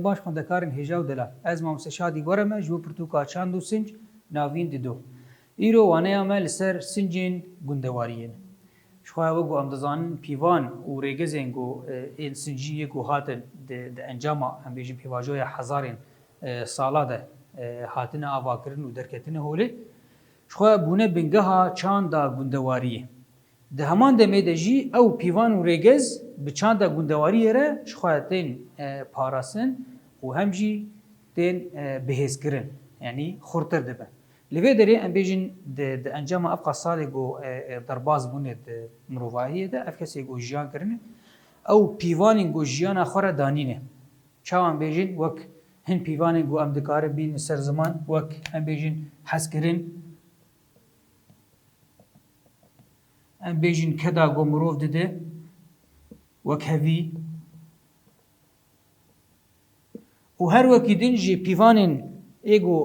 باش خوندکارن هێژا و دەلا ez mamostêşadî were me ji bo pirtûka çand û sinc navîn dido. Îro waneya me li ser sincên gundewariyê ne. Ji xwe we got em dizanin pîvan û rêgezên got ên sinciyê got hatin di encama em bêjin pêvajoya hezarên sala de hatine avakirin û derketine holê ji xwe bûne bingeha çanda gundewariyê. Di heman demê de jî ew pîvan û rêgez bi çanda gundewariyê re ji xwe tên parastin û hem jî tên bihêzkirin yanî xurtir dibin. Li vê derê em bêjin di encama ev salê got derbas bûne di mirovahiyê de ev kesê got jiyan kirine ew pîvanên got jiyana xwe re danîne. Çawa em bêjin wek hin pîvanên got em dikarin bînin ser ziman wek em bêjin hezkirin em bêjin keda got mirov dide wek hevî û her wekî din jî pîvanên êgo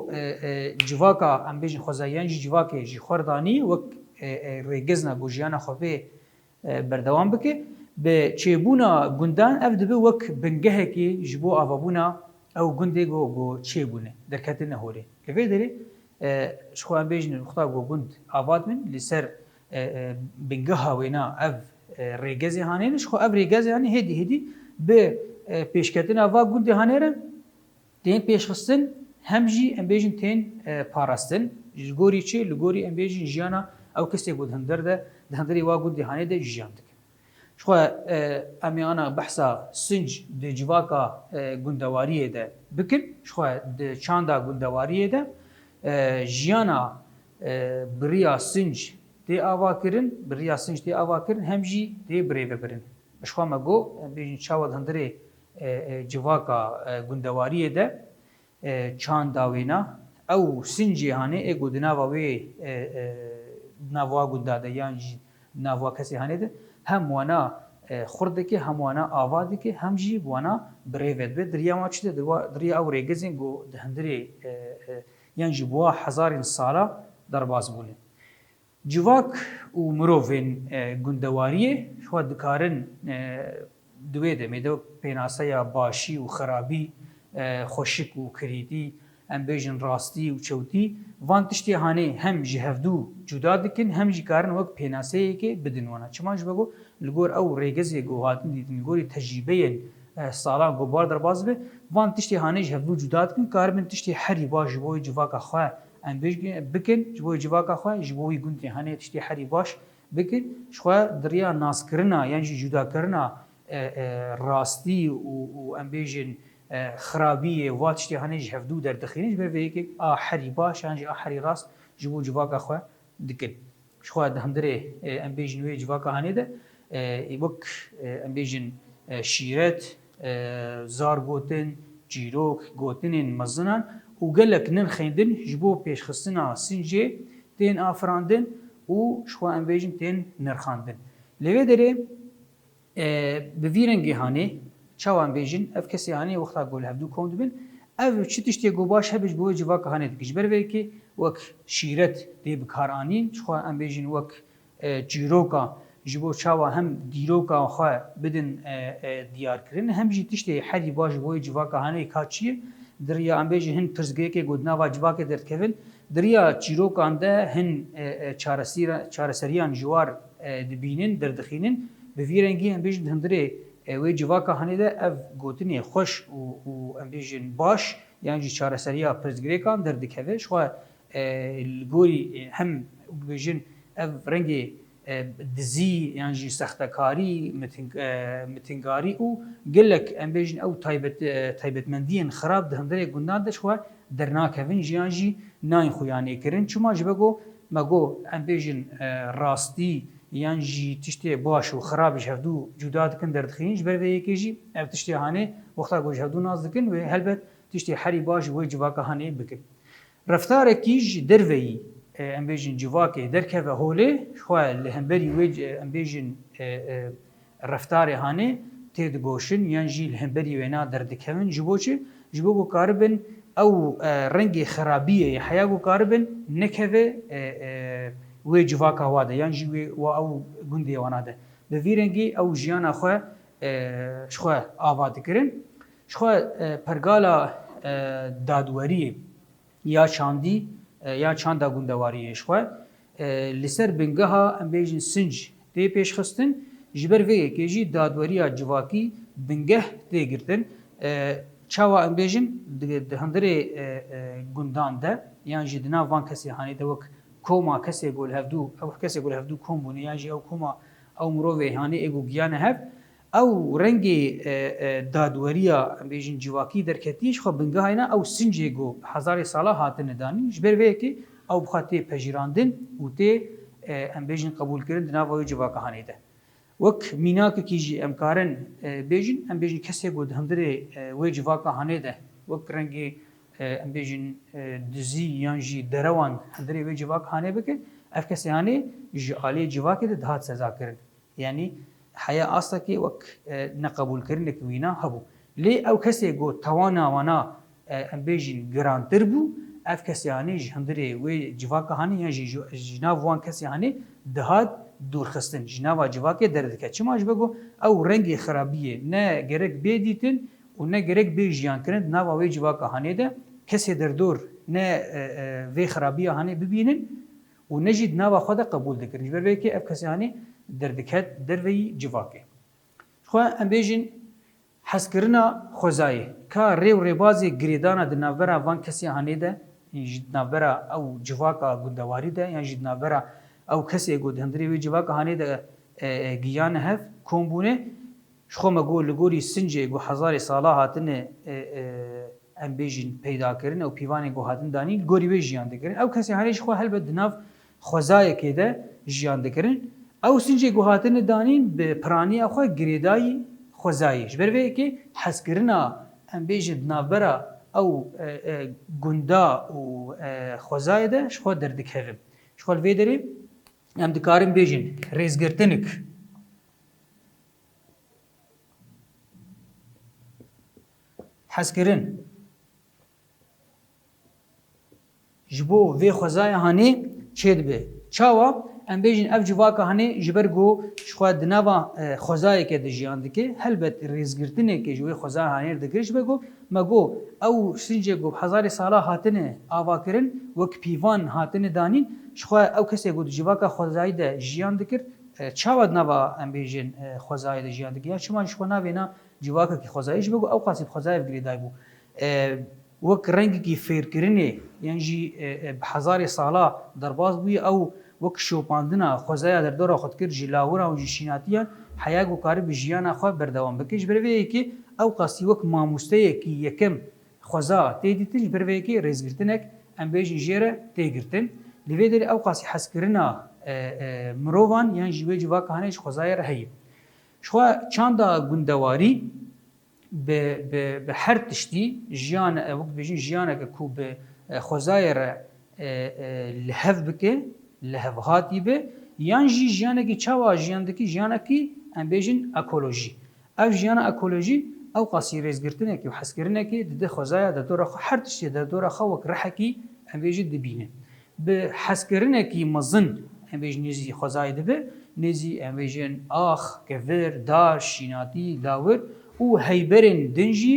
civaka em bêjin xwezayiyan jî civakê jî xwe re danî wek rêgezna got jiyana xwe vê berdewam bike bi çêbûna gundan ev dibe wek bingehekê ji bo avabûna ew gundê got çêbûne derketine holê. Li vê derê ji xwe em bêjin rixta got gund avad bin li ser bingeha wêna ev rêgezê hanê ne ji xwe ev rêgezê hanê hêdî hêdî bi pêşketina va gundê hanê re tên pêşxistin hem jî em bêjin tên parastin ji gorî çi li gorî em bêjin jiyana ew kesê got hindir de di hindirê wa gundê hanê de jiyan dike. Ji xwe em ê ana behsa sinc di civaka gundewariyê de bikin ji xwe di çanda gundewariyê de jiyana biriya sinc tê avakirin biriya sinc tê avakirin hem jî tê birêvebirin. Ji xwe me got em bêjin çawa di hindirê civaka gundewariyê de çanda wêna ew sincê hanê ê got di nava wê nava gunda de yan jî nava kesê hanê de hem wana xur dike hem wana ava dike hem jî wana birêve dibe diriya wan çi de diriya ew rêgezên got di hindirê yan jî buwa hezarên sala derbas bûne. Civak û mirovên gundewariyê ji xwe dikarin di wê demê de pênaseya başî û xerabî xweşik û kirîtî em bêjin rastî û çewtî van tiştê hanê hem ji hevdû cuda dikin hem jî karin wek pênaseyekê bidin wana. Çima ji be got li gor ew rêgezê got hatin dîtin li gorî tecrîbeyên salan got bar derbas be van tiştê hanê ji hevdû cuda dikin karibin tiştê herî baş ji bo wê civaka xwe em bikin ji bo wê civaka xwe ji bo wî gundê hanê tiştê herî baş bikin ji xwe diriya naskirina yan jî cudakirina rastî û em bêjin xerabiyê va tiştê hanê ji hevdû derdixînin ji ber vê yekek a herî baş yan jî a herî rast ji bo civaka xwe dikin. Ji xwe di hindirê em bêjin wê civaka hanê de wek em bêjin şîret, zar gotin, çîrok, gotinên mezinan û gelek nin xêndin ji bo pêşxistina sincê tên afirandin û ji xwe em bêjin tên nirxandin. Li vê derê bi vî rengê hanê çawa em bêjin ev kesê hanê wexta got li hevdû kom dibin ev çi tiştê got baş hebe ji bo wê civaka hanê dike ji ber vê yekê wek şîret tê bikaranîn ji xwe em bêjin wek çîroka ji bo çawa hem dîroka xwe bidin diyarkirin hem jî tiştê herî baş ji bo wê civaka hanê kaçiye diriya em bêjin hin pirsgehekê got nava civakê derkevin diriya çîrokan de hin çareseriyan ji war dibînin derdixînin bi vî rengî em bêjin di hindirê wê civaka hanê de ev gotinê xweş û em bêjin baş yan jî çareseriya pirsgirêkan derdikeve ji xwe li gorî hem bêjin ev rengê dizî yan jî sextekarî mitingarî û gelek em bêjin ew taybetmendiyên xerab di hindirê gundan de ji xwe dernakevin jiyan jî nayên xuyanê kirin çima ji be got me got em bêjin rastî yan jî tiştê baş û xerab ji hevdû cuda dikin derdixînin ji ber vê yekê jî ev tiştê hanê wexta got ji hevdû nas dikin wê helbet tiştê herî baş ji wê civaka hanê bikin. Reftarekî ji derveyî em bêjin civakê derkeve holê ji xwe li hemberî wê em bêjin reftarê hanê tê digoşin yan jî li hemberî wêna derdikevin ji bo çi ji bo got karibin ew rengê xerabiyê heya got karibin nekeve wê civaka wa de yan jî wê wa ew gundê wana de bi vî rengî ew jiyana xwe ji xwe ava dikirin شخوا پرگالا دادوری یا چاندی یا چاندا گوندواری شخوا لسر بنگها ام بیجن سنج دی پیش خستن جبر وی که جی دادوری جواکی بنگه دی گرتن چاوا ام بیجن هندری گوندان ده یان جی دنا وان کسی هانی ده وک کوما کسی گل هفدو او کسی گل هفدو کوم بونی یان جی او کوما او مروه هانی ایگو گیان هف او رنگی دادوریا بیجن جواکی درکتیش خو بنگه اینا او سنجی گو هزار ساله هاتن دانی جبر وی که او بخاطی پجیراندن و تی ام بیجن قبول کردن دنا وای جواک هانی ده وک میناک کیجی امکارن بیجن ام بیجن کسی گو هندری وای جواک هانی ده وک رنگی ام بیجن دزی یانجی دروان هندری وای جواک هانی بکن اف کسی هانی جالی جواکی ده دهات سزا کرد یعنی حیا اصلا کی وک نقبول کردن کوینا هبو لی او کسی گو توانا وانا ام بیجن گرانتر بو اف کسی هانی هندری وی جواک هانی یا جناب وان کسی هانی دهات دور خستن جناب جواک درد که چه ماش بگو او رنگ خرابیه نه گرک بیدیتن و نه گرک بیجیان کردن نه وی جواک هانی ده کسی در دور نه وی خرابیه هانی ببینن و نجد نه خود قبول دکرن جبر وی که اف کسی هانی دردکت در وی جواکه خو ام بیجن حسکرنا خوزای که ریو ریبازی گریدانا دنابرا وان کسی هانی ده جدنابرا او جواکا گندواری ده یعنی جدنابرا او کسی گود هندری وی جواکا هانی ده گیان هف کومبونه شخو مگو لگوری سنجه گو هزار ساله هاتنه ام بیجن پیدا کرن او پیوانی گو هاتن دانی گوری وی جیان دکرن او کسی هانی شخو هل بدناف خوزای که ده جیان دکرن او سنجه گو هاتن دانین به پرانی اخو گریدای خوزایی جبر وی که حسکرنا ام بیجن دنابرا او گندا و خوزای ده شخو دردک هفم شخو الوی داری ام دکارم بیجن ریزگرتنک حسکرن جبو وی خوزای هانی چید به چاوا ام بیجن اف جواکا هانی جبر گو شخو دناوا خوزای که دجیان دکه هلبت ریزگرتنه که جوی خوزای هانی دکرش بگو مگو او سنجه گو هزار ساله هاتنه آوا کرن وک پیوان هاتنه دانین شخو او کسی گو جواکا خوزای ده جیان دکر چاوا دناوا ام بیجن خوزای ده جیان دکه یا چما شخو ناوینا جواکا کی خوزایش بگو او قاسب خوزای بگریدای بو وک رنگ کی فیر کرنه یعنی جی هزار ساله درباز بوی او وک شوپاندنا خوزایا در دور خود کر جلاورا و جشیناتیان حیا گو کار بجیانا خو بردوام بکش بروی کی او قاسی وک ماموسته کی یکم خوزا تیدیتن بروی کی رزگرتنک ام بیج جیره تیگرتن لیویدر او قاسی حسکرنا مروان یعنی جوی جوا کهانش خوزایر هی شو چاندا گوندواری به هر تشتی جیان وقت بیجین جیانا کو به خوزایر لهف بکه لهوهاتی به یان جی جیانه کی چاوا جیانده کی جیانه کی ام بیجن اکولوژی او جیانه اکولوژی او قاسی ریزگرتنه کی حسکرنه کی د خوزایا د دور هر تشتی د دور خوک رحکی ام بیجن دبینه به حسکرنه کی مزن ام بیجن نزی خوزای ده به نزی ام بیجن اخ کفر دار شیناتی لاور او هیبرن دنجی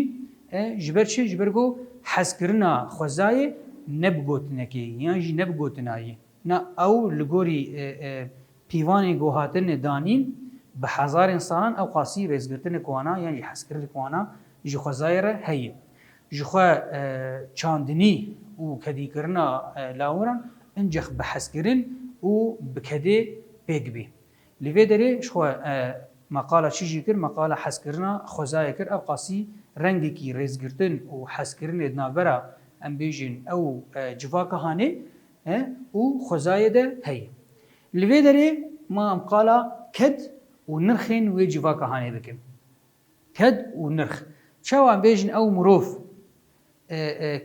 جبرچه جبرگو حسکرنا خوزای نبگوتنه کی یعنی نبگوتنایی نه او لگوری پیوانی گوهاتن دانین به هزار انسان او قاسی رزگرتن کوانا یعنی حسکرت کوانا جو خزایر هی جو خو چاندنی او کدی کرنا لاورن انجخ به حسکرن او بکدی بگبی لیوی دری شو مقاله چیجی کر مقاله حسکرنا خزای کر او قاسی رنگی کی رزگرتن او حسکرن ادنابرا ام بیجن او جواکه هانه او خوزای ده هی لوی داری ما ام قالا کد و نرخین وی جواکه هانی بکن کد و نرخ چاو ام بیجن او مروف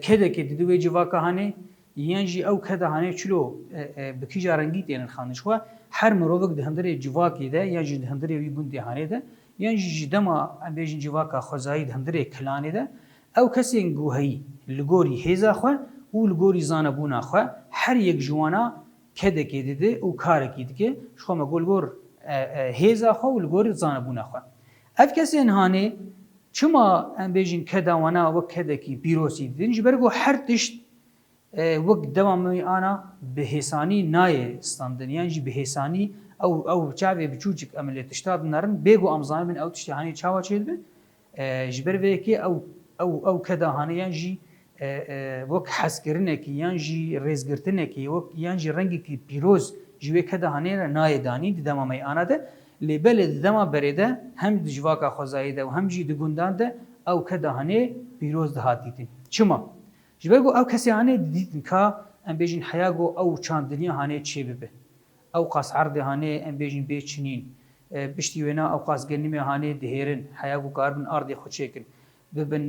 کده که دیدو وی جواکه هانی یعنی او کده هانی چلو بکی جارنگی تین خانش خوا هر مروفک ده هندری جواکی ده یعنی ده هندری وی گوندی هانی ده یعنی جدما ام بیجن جواکه خوزای ده هندری کلانی ده او کسی انگوهی لگوری هیزا خوا او لگوری زانبونا خوا هر یک جوانا کده که دیده او کار کی دیگه شخو مگول گور هیزا خوا و لگوری زانبونا خوا اف کسی انهانه چما ام بیجین کدا وانا و کدا کی پیروسی دین جبرگو هر تشت وقت دوام می آنا به حسانی نای استاندن یعنی به حسانی او چاوی بچوچک عملیات اشتاد نرن بگو امزان من او تشتی هانی چاوا چید به جبر وکی او کدا هانی یعنی وک حسکرنه کی یعنی ریزگرتنه کی وک یعنی رنگی کی پیروز جوی کدا هانی نای دانی دوام می آنا ده لبل دما برده هم دجواکا خوزایده و هم جی دگوندان ده او کدا هانی پیروز ده هاتیتین چما جبرگو او کسی هانی دیدن که ام بیجین حیاگو او چاندنی هانی چی ببه او قاس عرض هانی ام بیجین به چنین بشتی ونا او قاس گنیم هانی دهیرن حیاگو کاربن آردی خوچیکن ببن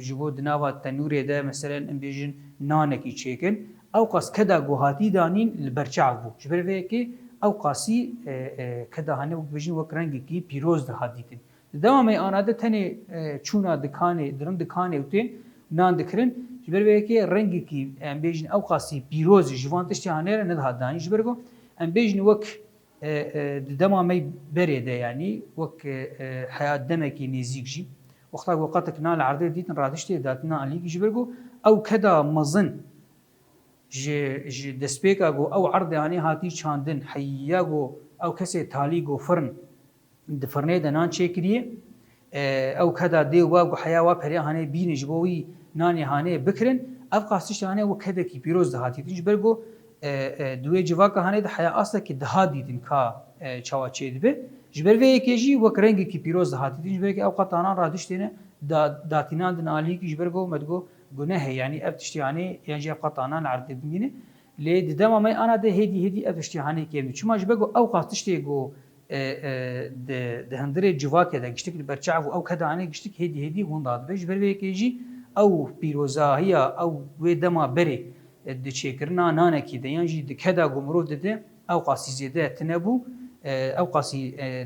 جبو دناوا تنوری ده مثلا ام بیجین نانکی چیکن او قاس کدا گوهاتی دانین البرچاو بو جبرگو که او قاسی کدا هانی بیجین وک رنگی کی پیروز ده هاتیتین دوام آناده تنی چونا دکانه درم دکانه اوتین نان دکرین جبر که رنگی کی ام بیجن او قاسی پیروز جوانتش تهانه نه دادانی جبرگو ام بیجن وک دما می بريده يعني وك حياه دمك نزيك جي وقتك نال عرضه ديتن رادشتي داتنا عليك جبرجو او كدا مزن ج دسبيكا جو او عرض يعني هاتي چاندن حياغو او كسي تاليغو فرن دفرنه دنان چيكريه او كدا دي واغو حياوا پريا هاني بين جبوي ناني هاني بكرن اف قاستش هاني وكدا كي بيروز هاتي جبرجو دوی جواکا هنه ده حیا اصلا که ده دیدن که چوا چید به جبر وی کیجی و کرنگی کی پیروز هاتی دین جبر که اوقات آنان را دشتینه داتینان دن علی کی جبر گو مدگو گناه یعنی ابتشتیانی یعنی اوقات آنان عرض بینه لی دما ما انا ده هدی ابتشتیانی کی چما جبر گو اوقات تشتی گو ده هندره جواکا ده گشتک برچاو او کدا هنه گشتک هدی هون داد به جبر وی کیجی او پیروزاهیا او و دما بری دچیکرنا نانه کی دیانجی دکدا گمرو دده او قاسی زیده تنبو او قاسی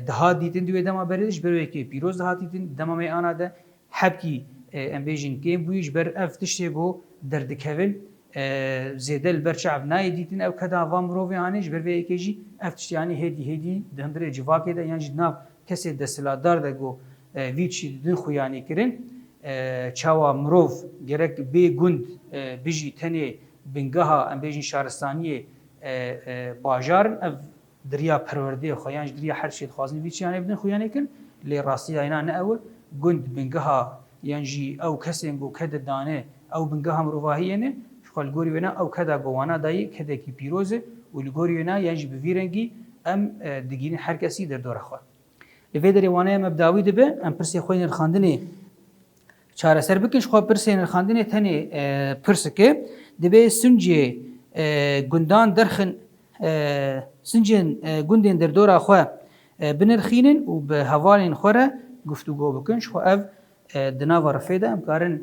ده دیدن دوی دما بردش بروی که پیروز ده دیدن دما می آنا ده حبکی ام بیجین گیم بویش بر افتشته گو دردکوین زیده البرچعب نای دیدن او کدا وام روی آنش بروی که جی افتشته یعنی هدی دهندره جواکه ده یعنی ناف کسی دستلادار ده گو ویچی دن خویانی کرن چاوا مروف گرک بی گند بیجی تنه بنگها ام بیجین شهرستانی باجارن اف دریا پرورده خویانج دریا هر چیز خوازنی ویچی یعنی بدن خویانی کن لی راستی اینا نه اول گند بنگها یعنی او کسی انگو کد دانه او بنگها مروفاهیه نه شغل گوری ونا او کدا گوانا دایی کدا کی پیروزه و گوری ونا یعنی بویرنگی ام دگین هر کسی در دور خو لوی در وانه مبداوی دبه ام پرسی خوین خواندنی چاره سر بکش خو پرسی خواندنی تنی پرسکه دبی سنجی گندان درخن سنجن گندین در دورا خو بنرخینن و به حوالین خوره گفتگو بکنش خو اف دناو رفیده امکارن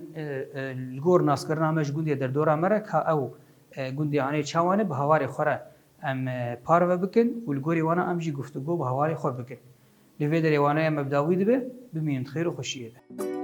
لگور ناسکرنا مش گندی در دورا مره که او گندی آنی چوانه به حوالی خوره ام پارو بکن و لگوری وانا امجی گفتگو به حوالی خور بکن لوی در وانه مبداوی دبه بمین خیر و خوشیه ده